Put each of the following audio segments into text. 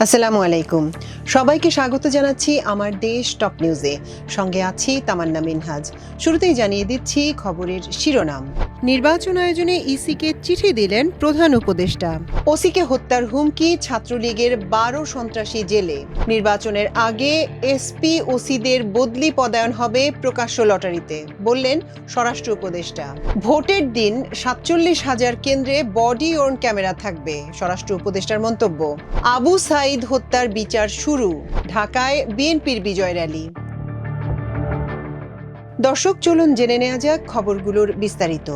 আসসালামু আলাইকুম। সবাইকে স্বাগত জানাচ্ছি আমার দেশ টপ নিউজে। সঙ্গে আছি তামান্না মিনহাজ। শুরুতেই জানিয়ে দিচ্ছি খবরের শিরোনাম। নির্বাচন আয়োজনে ইসিকে চিঠি দিলেন প্রধান উপদেষ্টা। ওসিকে হত্যার হুমকি, ছাত্রলীগের 12 সন্ত্রাসী জেলে। নির্বাচনের আগে এসপি ওসিদের বদলি পদায়ন হবে প্রকাশ্য লটারিতে, বললেন স্বরাষ্ট্র উপদেষ্টা। ভোটের দিন 47,000 কেন্দ্রে বডি ওর্ন ক্যামেরা থাকবে, স্বরাষ্ট্র উপদেষ্টার মন্তব্য। আবু সাঈদ হত্যার বিচার শুরু, ঢাকায় বিএনপির বিজয় র্যালি। দর্শক, চলুন জেনে নেওয়া যাক খবরগুলোর বিস্তারিত।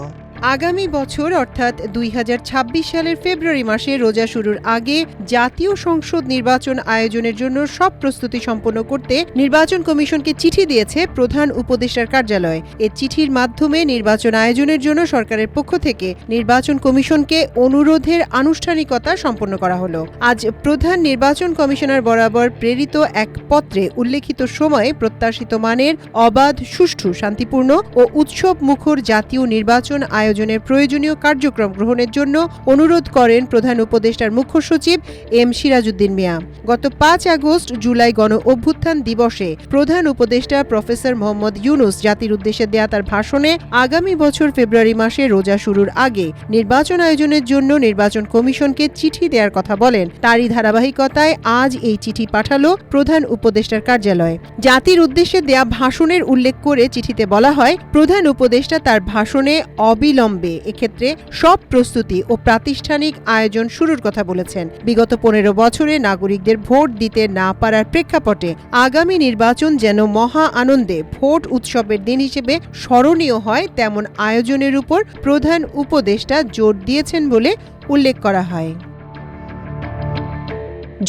আগামী বছর অর্থাৎ 2026 সালের ফেব্রুয়ারি মাসে রোজা শুরুর আগে জাতীয় সংসদ নির্বাচন আয়োজনের জন্য সব প্রস্তুতি সম্পন্ন করতে নির্বাচন কমিশনকে চিঠি দিয়েছে প্রধান উপদেষ্টার কার্যালয়। এ চিঠির মাধ্যমে নির্বাচন আয়োজনের জন্য সরকারের পক্ষ থেকে নির্বাচন কমিশনকে অনুরোধের আনুষ্ঠানিকতা সম্পন্ন করা হলো। আজ প্রধান নির্বাচন কমিশনার বরাবর প্রেরিত এক পত্রে উল্লেখিত সময়ে প্রত্যাশিত মানের অবাধ, সুষ্ঠু, শান্তিপূর্ণ ও উৎসব মুখর জাতীয় নির্বাচন আয়োজনের প্রয়োজনীয় কার্যক্রম গ্রহণের জন্য অনুরোধ করেন প্রধান উপদেষ্টার মুখ্য সচিব এম সিরাজউদ্দিন মিয়া। গত 5 আগস্ট জুলাই গণ অভ্যুত্থান দিবসে প্রধান উপদেষ্টা প্রফেসর মোহাম্মদ ইউনূস জাতির উদ্দেশ্যে দেয়া তার ভাষণে আগামী বছর ফেব্রুয়ারি মাসে রোজা শুরুর আগে নির্বাচন আয়োজনের জন্য নির্বাচন কমিশনকে চিঠি দেওয়ার কথা বলেন। তারই ধারাবাহিকতায় আজ এই চিঠি পাঠালো প্রধান উপদেষ্টার কার্যালয়। জাতির উদ্দেশ্যে দেয়া ভাষণের উল্লেখ করে চিঠিতে বলা হয়, প্রধান উপদেষ্টা তার ভাষণে অবিলম্বে এক্ষেত্রে সব প্রস্তুতি ও প্রাতিষ্ঠানিক আয়োজন শুরুর কথা বলেছেন। বিগত 15 বছরে নাগরিকদের ভোট দিতে না পারার প্রেক্ষাপটে আগামী নির্বাচন যেন মহা আনন্দে ভোট উৎসবের দিন হিসেবে স্মরণীয় হয়, তেমন আয়োজনের উপর প্রধান উপদেষ্টা জোর দিয়েছেন বলে উল্লেখ করা হয়।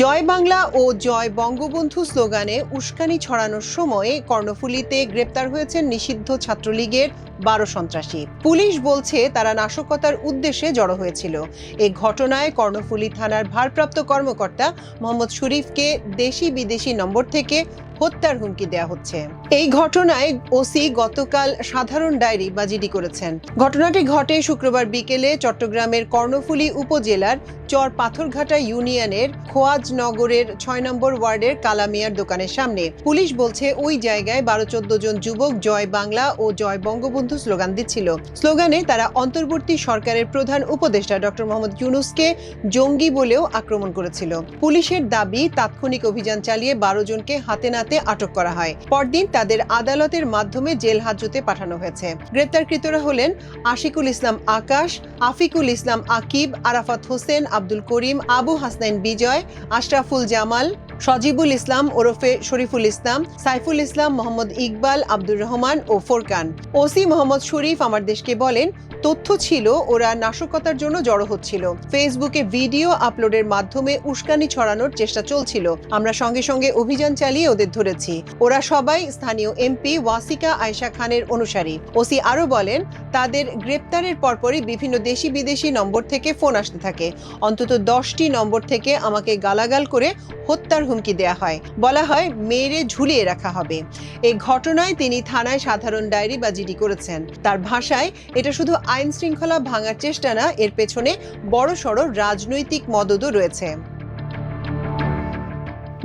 জয় বাংলা ও জয় বঙ্গবন্ধু স্লোগানে উস্কানি ছড়ানোর সময় কর্ণফুলীতে গ্রেপ্তার হয়েছেন নিষিদ্ধ ছাত্রলীগের 12 সন্ত্রাসী। পুলিশ বলছে তারা নাশকতার উদ্দেশ্যে জড়ো হয়েছিল। এই ঘটনায় কর্ণফুলী থানার ভারপ্রাপ্ত কর্মকর্তা মোহাম্মদ শরীফকে দেশি বিদেশি নম্বর থেকে হত্যার হুমকি দেয়া হচ্ছে। এই ঘটনায় ওসি গতকাল সাধারণ ডায়েরি বা জিডি করেছেন। ঘটনাটি ঘটে শুক্রবার বিকেলে চট্টগ্রামের কর্ণফুলী উপজেলার চর পাথরঘাটা ইউনিয়নের খোয়াজনগরের 6 নম্বর ওয়ার্ডের কালামিয়ার দোকানের সামনে। পুলিশ বলছে ওই জায়গায় 12-14 জন যুবক জয় বাংলা ও জয় বঙ্গবন্ধু স্লোগান দিচ্ছিল। স্লোগানে তারা অন্তর্বর্তী সরকারের প্রধান উপদেষ্টা ডক্টর মোহাম্মদ ইউনূসকে জঙ্গি বলেও আক্রমণ করেছিল। পুলিশের দাবি, তাৎক্ষণিক অভিযান চালিয়ে 12 জনকে হাতে নাতে আটক করা হয়। পরদিন তাদের আদালতের মাধ্যমে জেল হাজতে পাঠানো হয়েছে। গ্রেপ্তারকৃতরা হলেন আশিকুল ইসলাম আকাশ, আফিকুল ইসলাম আকিব, আরাফাত হোসেন, আব্দুল করিম, আবু হাসনাইন বিজয়, আশরাফুল জামাল, সজিবুল ইসলাম ওরফে শরীফুল ইসলাম, সাইফুল ইসলাম, মোহাম্মদ ইকবাল, আব্দুর রহমান ও ফোরকান। ওসি মোহাম্মদ শরীফ আমার দেশকে বলেন, তথ্য ছিল ওরা নাশকতার জন্য জড়ো হচ্ছিল। ফেসবুকে ভিডিও আপলোডের মাধ্যমে উস্কানি ছড়ানোর চেষ্টা চলছিল। আমরা সঙ্গে সঙ্গে অভিযান চালিয়ে ওদের ধরেছি। ওরা সবাই স্থানীয় এমপি ওয়াসিকা আয়েশা খানের অনুসারী। ওসি আরো বলেন, তাদের গ্রেপ্তারের পরপরই বিভিন্ন দেশি বিদেশি নম্বর থেকে ফোন আসতে থাকে। অন্তত 10টি নম্বর থেকে আমাকে গালাগাল করে হত্যার হুমকি দেয়া হয়। বলা হয় মেরে ঝুলিয়ে রাখা হবে। এই ঘটনায় তিনি থানায় সাধারণ ডায়েরি বা জিডি করেছেন। তার ভাষায়, এটা শুধু আইন শৃঙ্খলা ভাঙার চেষ্টা না, এর পেছনে বড়সড় রাজনৈতিক মদদও রয়েছে।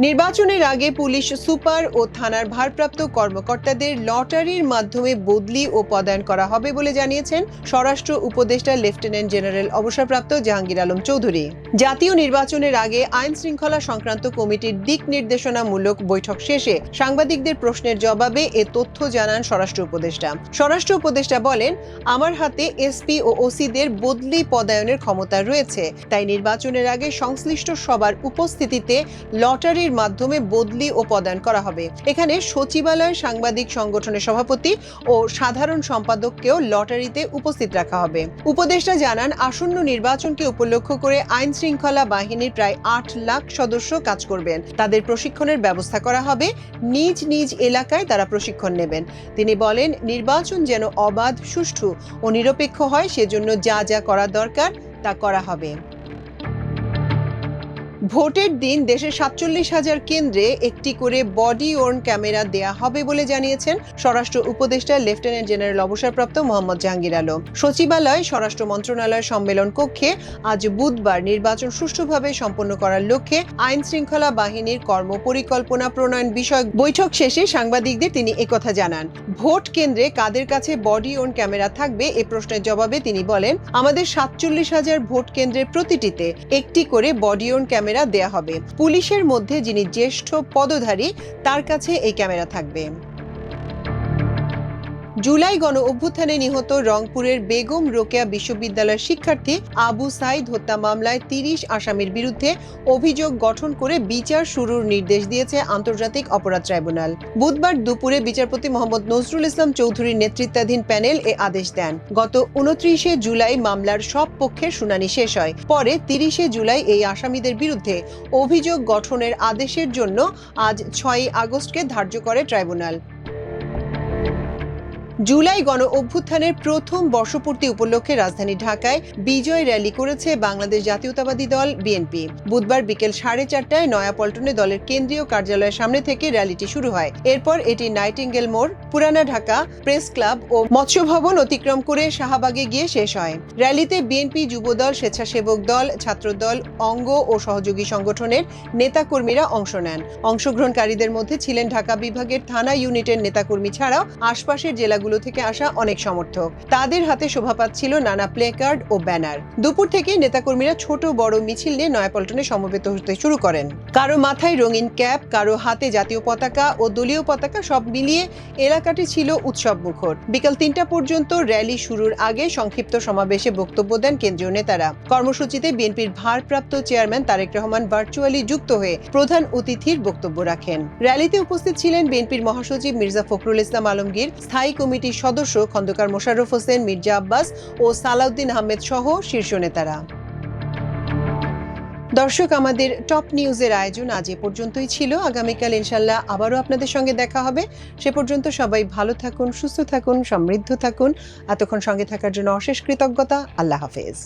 নির্বাচনের আগে পুলিশ সুপার ও থানার ভারপ্রাপ্ত কর্মকর্তাদের লটারির মাধ্যমে বদলি ও পদায়ন করা হবে বলে জানিয়েছেন স্বরাষ্ট্র উপদেষ্টা লেফটেন্যান্ট জেনারেল অবসরপ্রাপ্ত জাহাঙ্গীর আলম চৌধুরী। জাতীয় নির্বাচনের আগে আইন শৃঙ্খলা সংক্রান্ত কমিটির দিক নির্দেশনামূলক বৈঠক শেষে সাংবাদিকদের প্রশ্নের জবাবে এ তথ্য জানান স্বরাষ্ট্র উপদেষ্টা। স্বরাষ্ট্র উপদেষ্টা বলেন, আমার হাতে এসপি ও ওসিদের বদলি পদায়নের ক্ষমতা রয়েছে, তাই নির্বাচনের আগে সংশ্লিষ্ট সবার উপস্থিতিতে লটারি মাধ্যমে বদলি ও পদায়ন করা হবে। এখানে সচিবালয়, সাংবাদিক সংগঠনের সভাপতি ও সাধারণ সম্পাদককেও লটারিতে উপস্থিত রাখা হবে। উপদেষ্টা জানান, আসন্ন নির্বাচনকে উপলক্ষ করে আইন শৃঙ্খলা বাহিনীর প্রায় 8 লাখ সদস্য কাজ করবেন। তাদের প্রশিক্ষণের ব্যবস্থা করা হবে। নিজ নিজ এলাকায় তারা প্রশিক্ষণ নেবেন। তিনি বলেন, নির্বাচন যেন অবাধ, সুষ্ঠু ও নিরপেক্ষ হয়, সেজন্য যা যা করা দরকার তা করা হবে। ভোটের দিন দেশের ৪৭,০০০ কেন্দ্রে একটি করে বডি ওর্ন ক্যামেরা দেয়া হবে বলে জানিয়েছেন স্বরাষ্ট্র উপদেষ্টা লেফটেন্যান্ট জেনারেল অবসরপ্রাপ্ত মোহাম্মদ জাহাঙ্গীর আলম। সচিবালয় স্বরাষ্ট্র মন্ত্রণালয়ের সম্মেলন কক্ষে আজ বুধবার নির্বাচন সুষ্ঠুভাবে সম্পন্ন করার লক্ষ্যে আইন শৃঙ্খলা বাহিনীর কর্মপরিকল্পনা প্রণয়ন বিষয়ক বৈঠক শেষে সাংবাদিকদের তিনি একথা জানান। ভোট কেন্দ্রে কাদের কাছে বডি ওর্ন ক্যামেরা থাকবে এ প্রশ্নের জবাবে তিনি বলেন, আমাদের ৪৭,০০০ ভোট কেন্দ্রের প্রতিটিতে একটি করে বডি ওর্ন ক্যামেরা দেয়া হবে। পুলিশের মধ্যে যিনি জ্যেষ্ঠ পদধারী তার কাছে এই ক্যামেরা থাকবে। জুলাই গণ অভ্যুত্থানে নিহত রংপুরের বেগম রোকেয়া বিশ্ববিদ্যালয়ের শিক্ষার্থী আবু সাইদ হত্যা মামলায় ৩০ আসামির বিরুদ্ধে অভিযোগ গঠন করে বিচার শুরুর নির্দেশ দিয়েছে আন্তর্জাতিক অপরাধ ট্রাইব্যুনাল। বুধবার দুপুরে বিচারপতি মোহাম্মদ নজরুল ইসলাম চৌধুরীর নেতৃত্বাধীন প্যানেল এ আদেশ দেন। গত ২৯শে জুলাই মামলার সব পক্ষের শুনানি শেষ হয়। পরে ৩০শে জুলাই এই আসামিদের বিরুদ্ধে অভিযোগ গঠনের আদেশের জন্য আজ ৬ই আগস্টকে ধার্য করে ট্রাইব্যুনাল। জুলাই গণ অভ্যুত্থানের প্রথম বর্ষপূর্তি উপলক্ষে রাজধানী ঢাকায় বিজয় র্যালি করেছে বাংলাদেশ জাতীয়তাবাদী দল বিএনপি। বুধবার বিকেল 4:30টায় নয়াপল্টনে দলের কেন্দ্রীয় কার্যালয়ের সামনে থেকে র্যালিটি শুরু হয়। এরপর এটি নাইটিঙ্গেল মোড়, পুরানা ঢাকা, প্রেস ক্লাব ও মৎস্য ভবন অতিক্রম করে শাহবাগে গিয়ে শেষ হয়। র্যালিতে বিএনপি, যুবদল, স্বেচ্ছাসেবক দল, ছাত্রদল, অঙ্গ ও সহযোগী সংগঠনের নেতাকর্মীরা অংশ নেন। অংশগ্রহণকারীদের মধ্যে ছিলেন ঢাকা বিভাগের থানা ইউনিটের নেতাকর্মী ছাড়াও আশপাশের জেলাগুলো থেকে আসা অনেক সমর্থক। তাদের হাতে শোভা পাচ্ছিল নানা প্লেকার্ড ও ব্যানার। দুপুর থেকে নেতাকর্মীরা ছোট বড় মিছিল নিয়ে নয়াপল্টনে সমবেত হতে শুরু করেন। কারো মাথায় রঙিন ক্যাপ, কারো হাতে জাতীয় পতাকা ও দলীয় পতাকা, সব মিলিয়ে এলাকাটি ছিল উৎসব মুখর। বিকেল ৩টা পর্যন্ত র্যালি শুরুর আগে সংক্ষিপ্ত সমাবেশে বক্তব্য দেন কেন্দ্রীয় নেতারা। কর্মসূচিতে বিএনপির ভারপ্রাপ্ত চেয়ারম্যান তারেক রহমান ভার্চুয়ালি যুক্ত হয়ে প্রধান অতিথির বক্তব্য রাখেন। র্যালিতে উপস্থিত ছিলেন বিএনপির মহাসচিব মির্জা ফখরুল ইসলাম আলমগীর, স্থায়ী কমিটির সদস্য খন্দকার মোশাররফ হোসেন, মির্জা আব্বাস ও সালাউদ্দিন আহমেদ সহ শীর্ষ নেতারা। দর্শক, আমাদের টপ নিউজের আয়োজন আজ এ পর্যন্তই ছিল। আগামীকাল ইনশাল্লাহ আবারও আপনাদের সঙ্গে দেখা হবে। সে পর্যন্ত সবাই ভালো থাকুন, সুস্থ থাকুন, সমৃদ্ধ থাকুন। এতক্ষণ সঙ্গে থাকার জন্য অশেষ কৃতজ্ঞতা। আল্লাহ হাফেজ।